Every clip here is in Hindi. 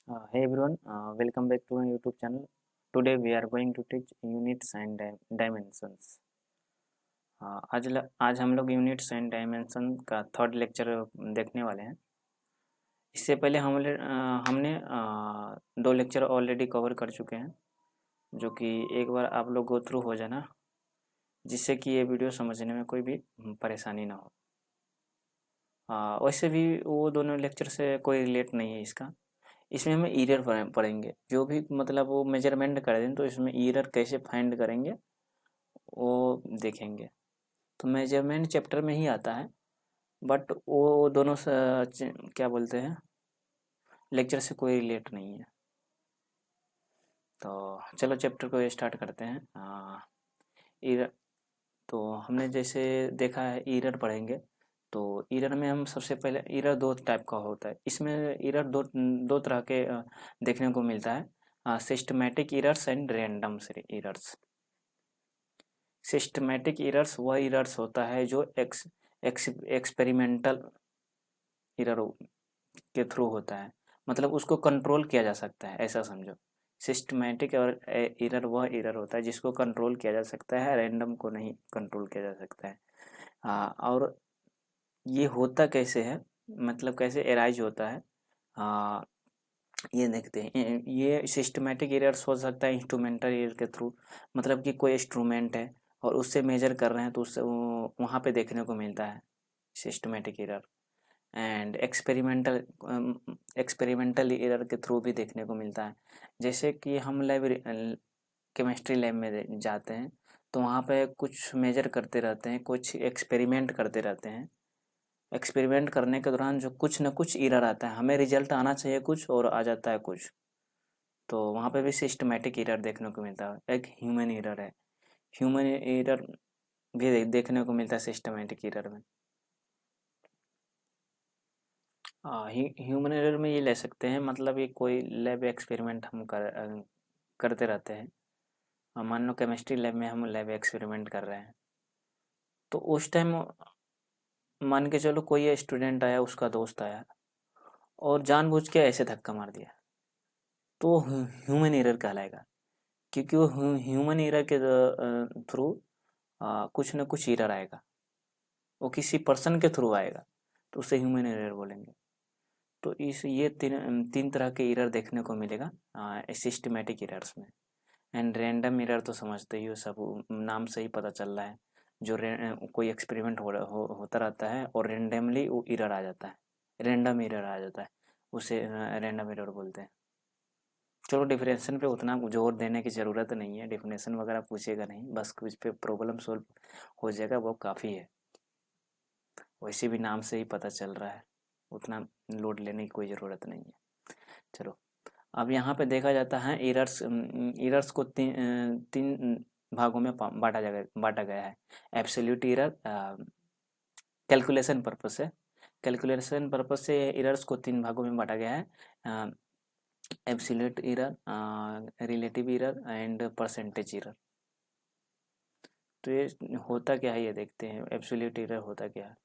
Hey everyone, welcome back to my YouTube channel. Today we are going to teach units and dimensions. आज हम लोग यूनिट्स एंड डायमेंशन का थर्ड लेक्चर देखने वाले हैं। इससे पहले हमने दो लेक्चर ऑलरेडी कवर कर चुके हैं, जो कि एक बार आप लोग गो थ्रू हो जाना, जिससे कि ये वीडियो समझने में कोई भी परेशानी ना हो। वैसे भी वो दोनों लेक्चर से कोई रिलेट नहीं है इसका। इसमें हमें ईरर पढ़ेंगे, जो भी मतलब वो मेजरमेंट कर दें तो इसमें ईरर कैसे फाइंड करेंगे वो देखेंगे। तो मेजरमेंट चैप्टर में ही आता है, बट वो दोनों से क्या बोलते हैं, लेक्चर से कोई रिलेट नहीं है। तो चलो चैप्टर को स्टार्ट करते हैं। ईरर, तो हमने जैसे देखा है ईरर पढ़ेंगे। तो ईरर में हम सबसे पहले, ईरर दो टाइप का होता है। इसमें ईरर दो दो तरह के देखने को मिलता है, systematic errors and random errors. Systematic errors वह ईरर्स होता है जो एक्सपेरिमेंटल ईरर के थ्रू होता है, मतलब उसको कंट्रोल किया जा सकता है, ऐसा समझो। सिस्टमैटिक और ईरर वह ईरर होता है जिसको कंट्रोल किया जा सकता है, रैंडम को नहीं कंट्रोल किया जा सकता है। और ये होता कैसे है, मतलब कैसे एराइज होता है, आ, ये देखते हैं। ये सिस्टमैटिक एरर्स हो सकता है इंस्ट्रूमेंटल एरर के थ्रू, मतलब कि कोई इंस्ट्रूमेंट है और उससे मेजर कर रहे हैं तो उससे वहाँ पे देखने को मिलता है systematic error. And experimental error के थ्रू भी देखने को मिलता है। जैसे कि हम केमिस्ट्री लैब में जाते हैं तो वहाँ पे कुछ मेजर करते रहते हैं, कुछ एक्सपेरिमेंट करते रहते हैं। एक्सपेरिमेंट करने के दौरान जो कुछ न कुछ एरर आता है, हमें रिजल्ट आना चाहिए कुछ और आ जाता है कुछ। तो वहाँ पे भी सिस्टमैटिक एरर देखने को मिलता है। एक ह्यूमन एरर है, ह्यूमन एरर भी देखने को मिलता है सिस्टमैटिक एरर में। ह्यूमन एरर में ये ले सकते हैं, मतलब ये कोई लैब एक्सपेरिमेंट हम करते रहते हैं। मान लो केमिस्ट्री लैब में हम लैब एक्सपेरिमेंट कर रहे हैं, तो उस टाइम मान के चलो कोई स्टूडेंट आया, उसका दोस्त आया और जानबूझ के ऐसे धक्का मार दिया, तो ह्यूमन एरर कहलाएगा। क्योंकि वो ह्यूमन एरर के थ्रू कुछ न कुछ एरर आएगा, वो किसी पर्सन के थ्रू आएगा, तो उसे ह्यूमन एरर बोलेंगे। तो इस ये तीन तरह के एरर देखने को मिलेगा सिस्टमैटिक एरर्स में। एंड रैंडम एरर तो समझते ही हो सब, नाम से ही पता चल रहा है। जो कोई एक्सपेरिमेंट होता रहता है और रेंडमली वो एरर आ जाता है, रैंडम एरर आ जाता है, उसे रैंडम एरर बोलते हैं। चलो डिफिनेशन पे उतना जोर देने की ज़रूरत नहीं है, डिफिनेशन वगैरह पूछेगा नहीं, बस कुछ पे प्रॉब्लम सोल्व हो जाएगा, वो काफ़ी है। वैसे भी नाम से ही पता चल रहा है, उतना लोड लेने की कोई ज़रूरत नहीं है। चलो, अब यहाँ पे देखा जाता है एरर्स को तीन भागों में बांटा गया है। एब्सोल्यूट एरर, कैलकुलेशन पर्पस से, कैलकुलेशन पर्पस से एरर्स को तीन भागों में बांटा गया है। Absolute error, relative error and percentage error. तो ये होता क्या है, ये देखते हैं एब्सोल्यूट एरर होता क्या है।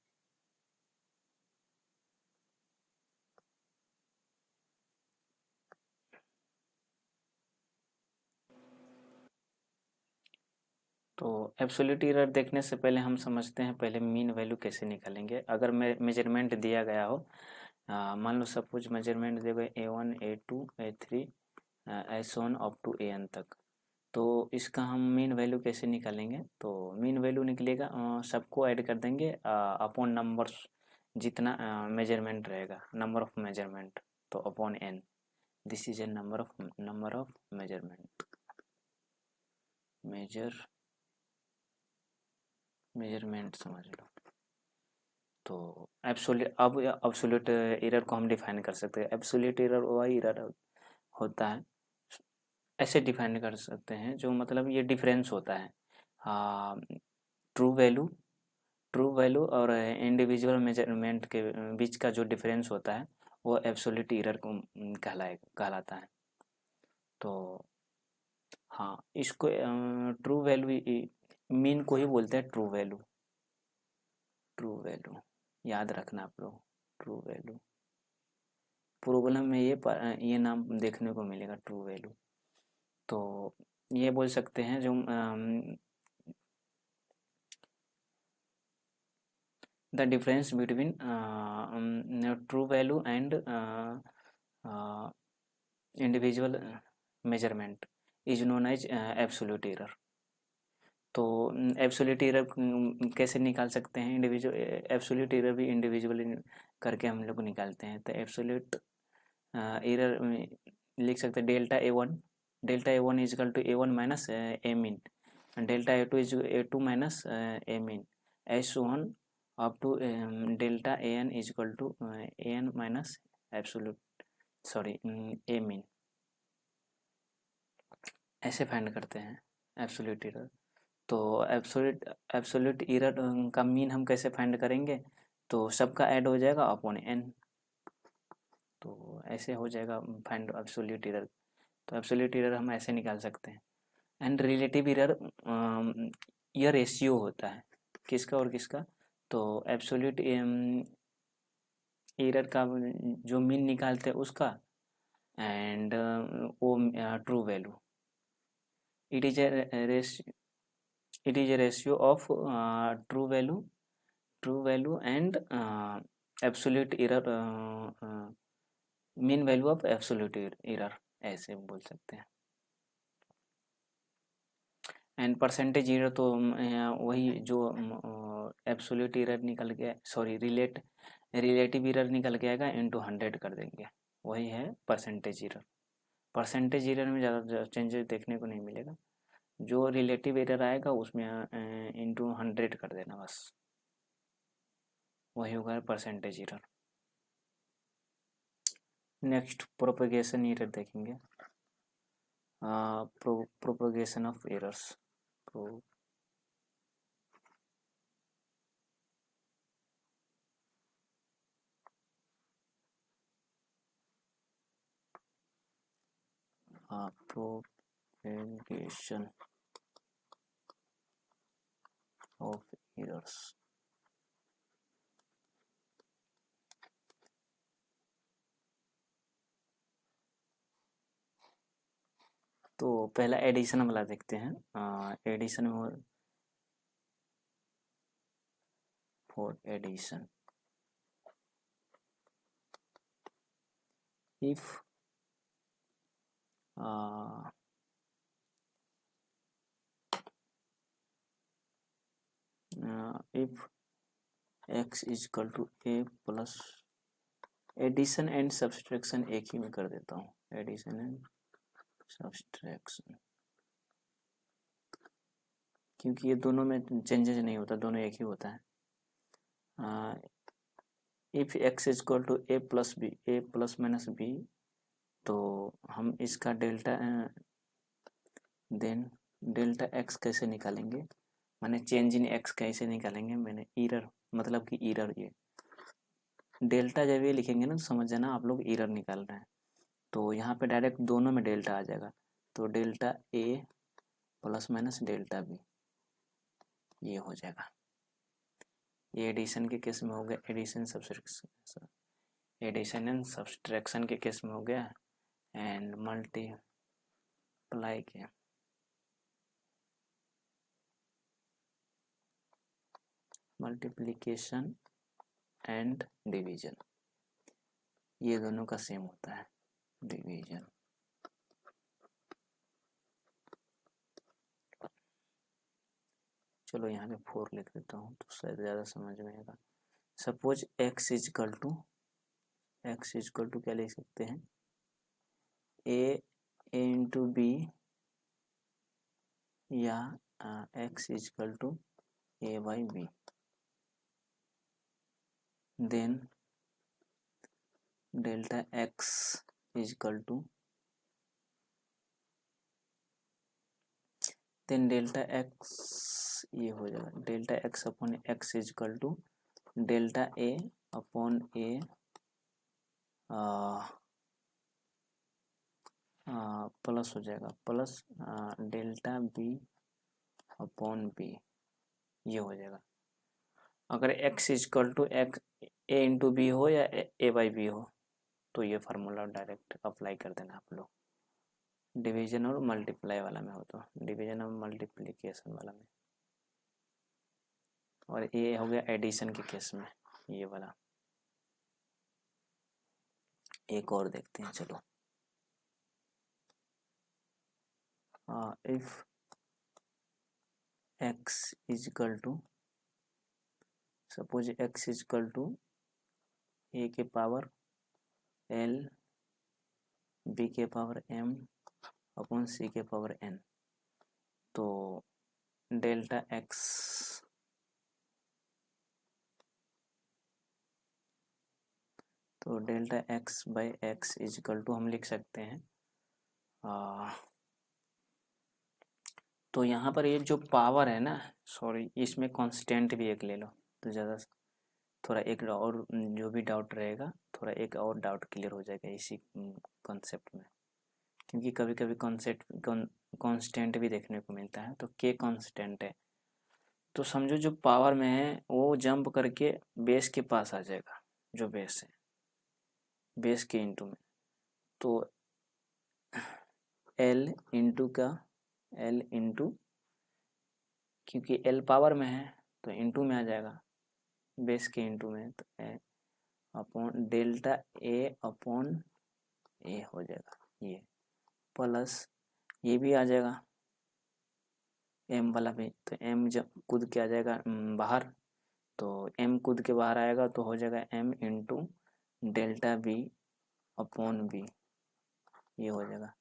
तो एब्सोल्यूट एरर देखने से पहले हम समझते हैं पहले मीन वैल्यू कैसे निकालेंगे। अगर मेजरमेंट दिया गया हो, मान लो सपोज मेजरमेंट दिए गए A1 A2 A3 S one up to AN तक, तो इसका हम मीन वैल्यू कैसे निकालेंगे। तो मीन वैल्यू निकलेगा, सबको ऐड कर देंगे अपॉन नंबर्स, जितना मेजरमेंट रहेगा, नंबर ऑफ मेजरमेंट, तो upon n। This is a number of measurement समझ लो। तो एब्सोल्यूट एरर को हम डिफाइन कर सकते हैं। एब्सोल्यूट एरर वही एरर होता है, ऐसे डिफाइन कर सकते हैं, जो मतलब ये डिफरेंस होता है ट्रू वैल्यू ट्रू वैल्यू और इंडिविजुअल मेजरमेंट के बीच का जो डिफरेंस होता है, वो एब्सोल्यूट एरर को कहलाता है। तो हाँ, इसको ट्रू वैल्यू, मीन को ही बोलते हैं ट्रू वैल्यू, याद रखना आप लोग, ट्रू वैल्यू। प्रॉब्लम में ये नाम देखने को मिलेगा, ट्रू वैल्यू। तो ये बोल सकते हैं जो the difference between true value and individual measurement is known as absolute error. तो एब्सोल्यूट एरर कैसे निकाल सकते हैं? इंडिविजुअल एब्सोल्यूट एरर भी इंडिविजुअल करके हम लोग निकालते हैं। तो एब्सोल्यूट एरर लिख सकते हैं delta A one is equal to A one minus A mean, delta A two is A two minus A mean, as so on up to delta A N is equal to A N minus A mean. ऐसे फाइंड करते हैं एब्सोल्यूट एरर। तो एब्सोल्यूट एरर का मीन हम कैसे फाइंड करेंगे? तो सबका ऐड हो जाएगा अपॉन एन, तो ऐसे हो जाएगा फाइंड एब्सोल्यूट एरर। तो एब्सोल्यूट एरर हम ऐसे निकाल सकते हैं। एंड रिलेटिव एरर यह रेशियो होता है किसका और किसका? तो एब्सोल्यूट एरर का जो मीन निकालते हैं उसका, एंड वो true value, it is a ratio of true value and absolute error, mean value of absolute error, ऐसे बोल सकते हैं। एंड परसेंटेज एरर तो वही जो एब्सोल्यूट एरर निकल गया, सॉरी रिलेटिव एरर निकल के आएगा इंटू 100 कर देंगे, वही है परसेंटेज एरर। परसेंटेज एरर में ज़्यादा चेंजेस देखने को नहीं मिलेगा, जो रिलेटिव एरर आएगा उसमें इंटू 100 कर देना बस, वही होगा percentage error. Next propagation error देखेंगे। Propagation of errors. Propagation of errors. तो पहला एडिशन वाला देखते हैं। एडिशन में for addition, if if x is equal to a plus, addition and subtraction एक ही में कर देता हूँ, एडिशन एंड सब्सट्रैक्शन, क्योंकि ये दोनों में चेंजेस नहीं होता, दोनों एक ही होता है। If x is equal to a plus B, A plus minus B, तो हम इसका डेल्टा देन डेल्टा x कैसे निकालेंगे, माने चेंज इन x कैसे निकालेंगे, मैंने एरर मतलब कि एरर, ये डेल्टा जब ये लिखेंगे ना तो समझ जाना आप लोग एरर निकाल रहे हैं। तो यहाँ पे डायरेक्ट दोनों में डेल्टा आ जाएगा, तो delta A plus minus delta B ये हो जाएगा। ये एडिशन के केस में हो गया, एडिशन एंड सब्सट्रैक्शन के केस में हो गया, एंड मल्टीप्लाई के मल्टीप्लिकेशन एंड डिवीजन, ये दोनों का सेम होता है, डिवीजन। चलो यहाँ पे 4 लिख देता हूँ तो शायद ज़्यादा समझ में आएगा। Suppose x is equal to क्या लिख सकते हैं, a इंटू बी, या x is equal to a by B, then delta x is equal to, then delta x ये हो जाएगा, delta x upon x is equal to delta a upon a plus हो जाएगा, plus delta b upon b, ये हो जाएगा। अगर x is equal to X A into B हो या a बाई बी हो, तो ये फार्मूला डायरेक्ट अप्लाई कर देना आप लोग। डिवीजन और मल्टीप्लाई वाला में हो तो डिवीजन और मल्टीप्लिकेशन वाला में, और ये हो गया एडिशन के केस में ये वाला। एक और देखते हैं चलो। If x is equal to, suppose x is equal to a के पावर l b के पावर m अपॉन c के पावर n, तो delta x by x is equal to हम लिख सकते हैं तो यहाँ पर ये जो पावर है ना, सॉरी इसमें कांस्टेंट भी एक ले लो तो ज़्यादा थोड़ा एक और जो भी डाउट रहेगा थोड़ा एक और डाउट क्लियर हो जाएगा इसी कॉन्सेप्ट में, क्योंकि कभी कभी कांस्टेंट भी देखने को मिलता है। तो के कांस्टेंट है तो समझो जो पावर में है वो जंप करके बेस के पास आ जाएगा, जो बेस है बेस के इंटू में, तो एल इंटू का एल इंटू, क्योंकि एल पावर में है तो इंटू में आ जाएगा बेस के इंटू में, तो ए अपॉन डेल्टा ए अपॉन ए हो जाएगा ये, प्लस ये भी आ जाएगा एम वाला भी, तो एम जब कूद के आ जाएगा बाहर, तो एम कूद के बाहर आएगा तो हो जाएगा M into delta B upon B, ये हो जाएगा,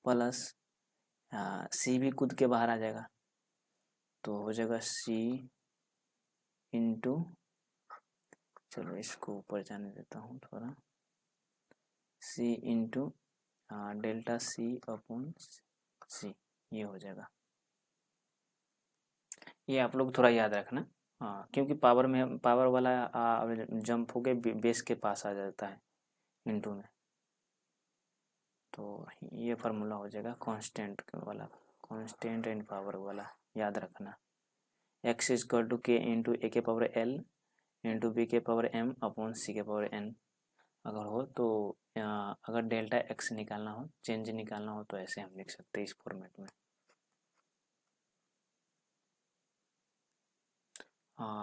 प्लस सी भी कूद के बाहर आ जाएगा तो हो जाएगा सी इंटू, चलो इसको ऊपर जाने देता हूँ थोड़ा, सी इंटू डेल्टा सी अपॉन सी, ये हो जाएगा। ये आप लोग थोड़ा याद रखना, हाँ, क्योंकि पावर में पावर वाला जंप हो के बेस के पास आ जाता है इंटू में, तो ये फार्मूला हो जाएगा कांस्टेंट वाला, कांस्टेंट एंड पावर वाला याद रखना। x इज इक्वल टू के इंटू ए के पावर l इंटू बी के पावर m अपॉन सी के पावर n अगर हो तो अगर डेल्टा x निकालना हो, चेंज निकालना हो तो ऐसे हम लिख सकते हैं इस फॉर्मेट में।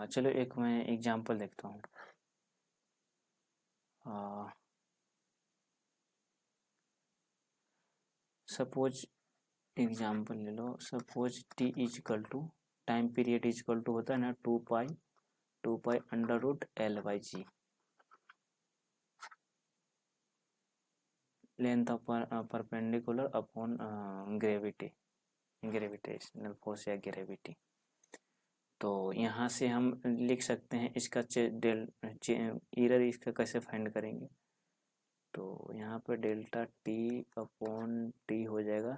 चलो एक मैं एग्जांपल देखता हूँ। सपोज एग्जांपल ले लो, suppose t is equal to time period is equal to होता है ना 2 pi under root L by G, length perpendicular upon gravitational force या ग्रेविटी। तो यहाँ से हम लिख सकते हैं इसका एरर इसका कैसे फाइंड करेंगे, तो यहाँ पर डेल्टा टी अपॉन टी हो जाएगा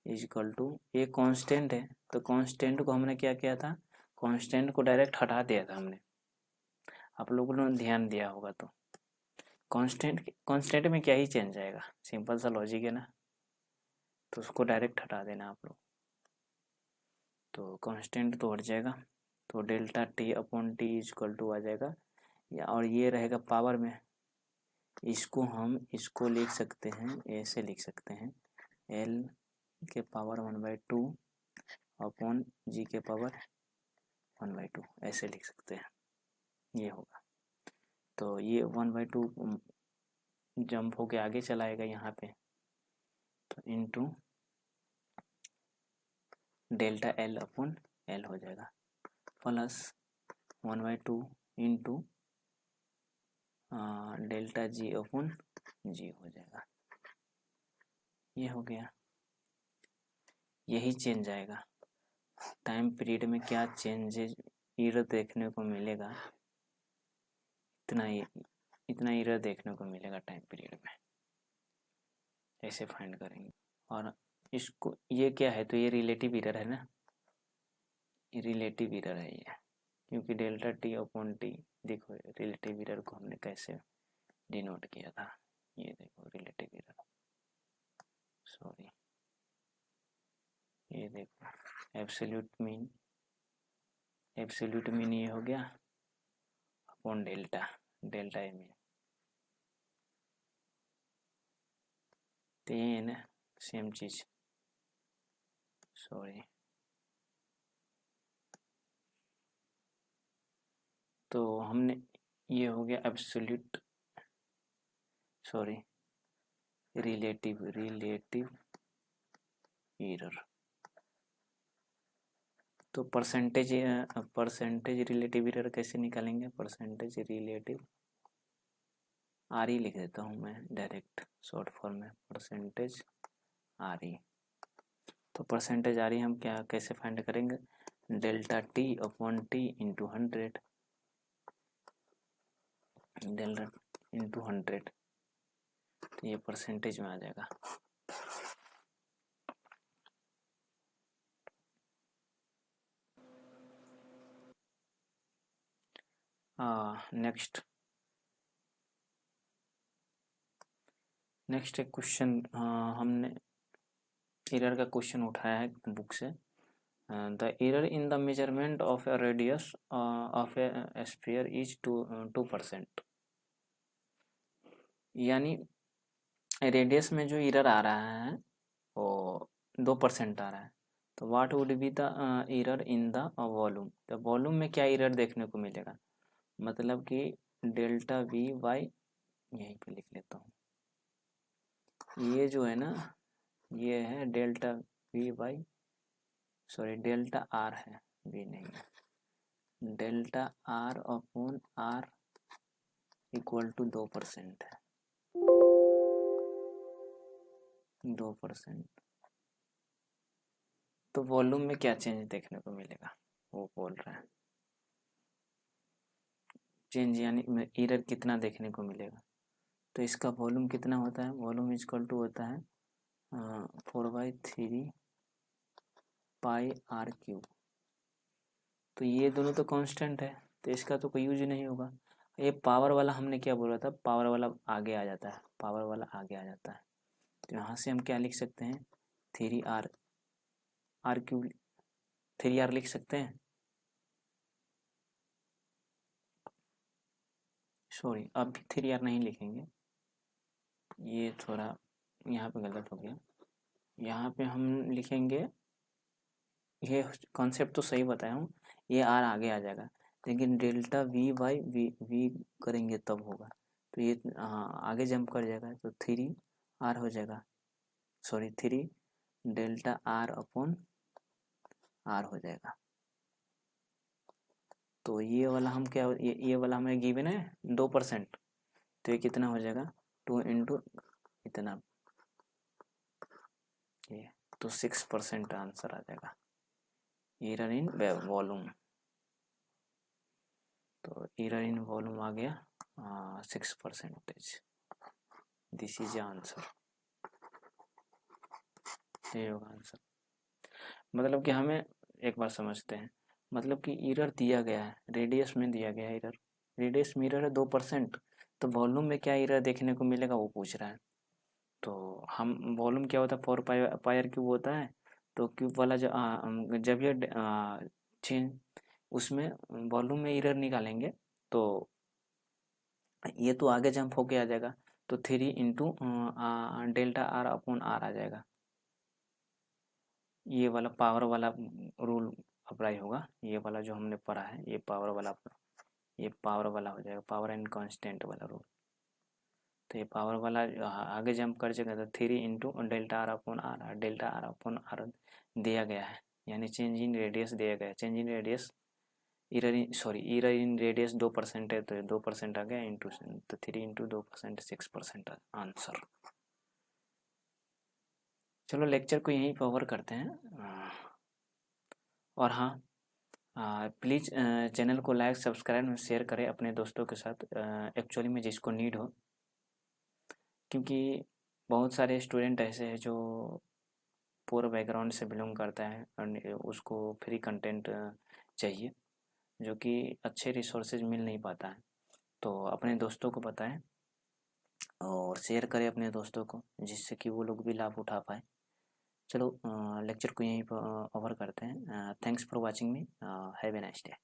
इज इक्वल टू, ये कांस्टेंट है तो कांस्टेंट को हमने क्या किया था, कांस्टेंट को डायरेक्ट हटा दिया था हमने, आप लोगों ने ध्यान दिया होगा। तो कांस्टेंट में क्या ही चेंज आएगा, सिंपल सा लॉजिक है ना, तो उसको डायरेक्ट हटा देना आप लोग, तो कांस्टेंट तो हट जाएगा, तो delta T upon T is equal to आ जाएगा, और ये रहेगा पावर में, इसको लिख सकते हैं, ऐसे लिख सकते हैं एल के पावर 1/2 अपॉन जी के पावर 1/2, ऐसे लिख सकते हैं, ये होगा। तो ये 1/2 जंप होके आगे चलाएगा यहाँ पे, तो into delta L upon L हो जाएगा, plus 1/2 into delta G upon G हो जाएगा, ये हो गया। यही चेंज आएगा टाइम पीरियड में, क्या चेंजेस एरर देखने को मिलेगा, इतना एरर देखने को मिलेगा टाइम पीरियड में, ऐसे फाइंड करेंगे। और इसको ये क्या है, तो ये रिलेटिव एरर है ना, ये रिलेटिव एरर है ये, क्योंकि डेल्टा टी अपॉन टी, देखो रिलेटिव एरर को हमने कैसे डिनोट किया था, ये देखो रिलेटिव एरर, सॉरी ये देखो एब्सोल्यूट मीन ये हो गया अपॉन डेल्टा ए मीन, तो ये है ना सेम चीज़, सॉरी। तो हमने ये हो गया एब्सोल्यूट, सॉरी, रिलेटिव एरर। तो परसेंटेज रिलेटिव एरर कैसे निकालेंगे? परसेंटेज रिलेटिव आर ई लिख देता हूँ मैं डायरेक्ट शॉर्ट फॉर्म में, परसेंटेज आर ई। तो परसेंटेज आर ई हम क्या कैसे फाइंड करेंगे? Delta T upon T into 100, delta into 100, तो ये परसेंटेज में आ जाएगा। नेक्स्ट एक क्वेश्चन हमने एरर का क्वेश्चन उठाया है बुक से। The error in the measurement of A radius of A sphere is 2%। यानी रेडियस में जो एरर आ रहा है वो 2% आ रहा है। तो what would be the error in the volume? तो वॉल्यूम में क्या एरर देखने को मिलेगा? मतलब कि डेल्टा वी बाई, यहीं पे लिख लेता हूँ, ये जो है ना ये है delta V by, sorry delta R है, वी नहीं है, delta R upon R equal to 2% है, 2%। तो वॉल्यूम में क्या चेंज देखने को मिलेगा वो बोल रहा है, चेंज यानी एरर कितना देखने को मिलेगा। तो इसका वॉल्यूम कितना होता है? वॉल्यूम इक्वल टू होता है 4/3 पाई आर क्यूब। तो ये दोनों तो कांस्टेंट है, तो इसका तो कोई यूज नहीं होगा। ये पावर वाला हमने क्या बोला था? पावर वाला आगे आ जाता है, पावर वाला आगे आ जाता है। तो यहाँ से हम क्या लिख सकते हैं? 3r, आर क्यूब 3r लिख सकते हैं। सॉरी अब भी 3r नहीं लिखेंगे, ये थोड़ा यहाँ पे गलत हो गया। यहाँ पे हम लिखेंगे, ये कॉन्सेप्ट तो सही बताया हूँ, ये आर आगे आ जाएगा, लेकिन डेल्टा वी बाई वी करेंगे तब होगा। तो ये आगे जंप कर जाएगा, तो 3r हो जाएगा, sorry 3 delta R upon R हो जाएगा। तो ये वाला हम क्या, ये वाला हमें गिवन है 2%, तो ये कितना हो जाएगा? 2 इंटू इतना, ये तो 6% आंसर आ जाएगा, एरर इन वॉल्यूम। तो एरर इन वॉल्यूम आ गया 6%। दिस इज आंसर, ये होगा आंसर। मतलब कि हमें एक बार समझते हैं, मतलब कि एरर दिया गया है, रेडियस में दिया गया है एरर, रेडियस में एरर है 2%, तो वॉल्यूम में क्या एरर देखने को मिलेगा वो पूछ रहा है। तो हम वॉल्यूम क्या होता है? 4 पाई क्यूब होता है। तो क्यूब वाला जब ये चेंज उसमें वॉल्यूम में एरर निकालेंगे तो ये तो आगे जंप होके आ जाएगा, तो 3 into delta R upon R आ जाएगा। ये वाला पावर वाला रूल अप्लाई होगा, ये वाला जो हमने पढ़ा है ये पावर वाला, ये पावर वाला हो जाएगा, पावर एंड कांस्टेंट वाला रूल। तो ये पावर वाला आगे जंप कर जाएगा, तो 3 into delta R upon R, delta R upon R दिया गया है, यानी चेंज इन रेडियस दिया गया है। Change in radius error in radius 2% है, तो 2% आ गया इंटू, तो 3 इंटू 2% 6% आंसर। चलो लेक्चर को यहीं पर ओवर करते हैं। और हाँ, प्लीज़ चैनल को लाइक सब्सक्राइब और शेयर करें अपने दोस्तों के साथ, एक्चुअली में जिसको नीड हो, क्योंकि बहुत सारे स्टूडेंट ऐसे हैं जो पुअर बैकग्राउंड से बिलोंग करता है और उसको फ्री कंटेंट चाहिए, जो कि अच्छे रिसोर्सेज मिल नहीं पाता है। तो अपने दोस्तों को बताएं और शेयर करें अपने दोस्तों को, जिससे कि वो लोग भी लाभ उठा पाए। चलो लेक्चर को यहीं पर ओवर करते हैं। Thanks for watching me, have a nice day.